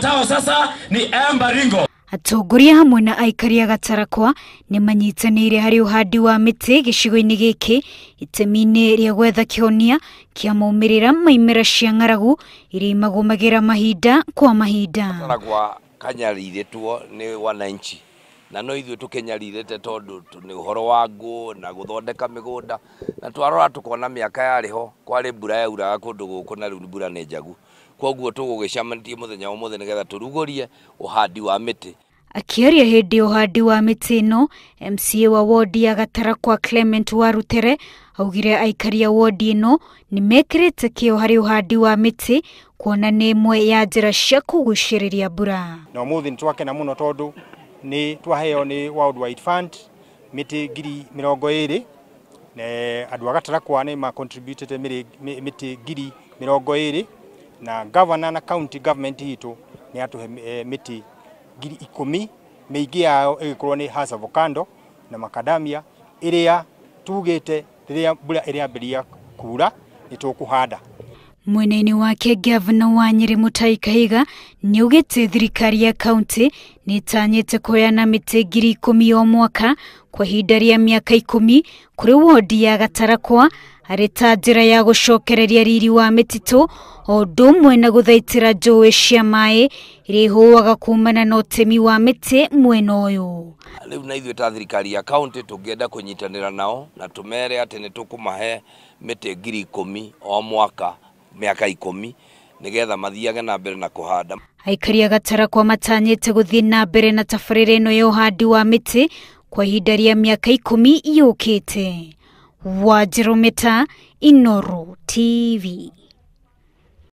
Tao sasa ni Baringo. Atongoria hamwe na aikari a Gatarakwa ni manyitanĩire hari uhandi wa miti gĩcigo-inĩ gĩkĩ itemi-inĩ rĩa gwetha kĩhonia kĩa maumĩrĩra maimera cia ng'aragu iria imagũmagĩra mahinda kwa mahinda. Gatarakwa kanyariritwo ni wananchi na no ithuĩ tũkenyarirĩte tondũ nĩ ũhoro wa ngũ na gũthondeka mĩgũnda na twarora tukona mĩaka yarĩho kwarĩ mbura yauraga kũndũ gũkũ na rĩu mbura nĩ njagu. Koguo tũgũgĩcemania mũthenya ũmũthĩ nĩgetha tũrugũrie uhandi wa miti. Akiaria hĩndĩ uhandi wa miti ĩno, MCA wa wodi ya Gatarakwa Clement Warutere augire aikari a wodi ĩno nĩ mekĩrĩte kĩo hari uhandi wa miti kuona nĩ ĩmwe ya njĩra cia kuguciriria mbura. Na ũmũthĩ nĩtwakena mũno tondũ nĩ twaheo nĩ World Wide Fund miti 20,000 na andũ a Gatarakwa nĩ ma contributed miti 20,000 na governor na county government hitũ nĩ atuhe miti 10,000 mĩingĩ yao ĩgĩkorwo nĩ hass avocado na macadamia iria tugĩte rĩrĩa mbura ĩrĩambĩrĩria kuura nĩ tũkũhanda. Mwena-inĩ wake Governor wa Nyeri Kahiga nĩ augĩte thirikari ya kaunti nĩ ĩtanyĩte kuheana miti 10,000 o mwaka kwa ihinda rĩa mĩaka 10 kũrĩ wodi ya Gatarakwa arĩ ta njĩra ya gũcokereria riri wa mĩtitũ o ũndũ ũmwe na gũthaitĩra njũĩ cia maĩ iria ihũaga kumana na ũtemi wa mĩtĩ mwena ũyũ. Rĩu na ithuĩ ta thirikari ya kaunti tũngĩenda kũnyitanĩra nao na tũmere atĩ nĩ tũkũmahe mĩtĩ 10,000 o mwaka mĩaka 10 nĩgetha mathiage na mbere na kũhanda. Aikari a Gatarakwa matanyĩte gũthiĩ na mbere na tabarĩra ĩno ya ũhandi wa mĩtĩ kwa ihinda rĩa mĩaka 10 yũkĩte. Wajirometa Inooro TV.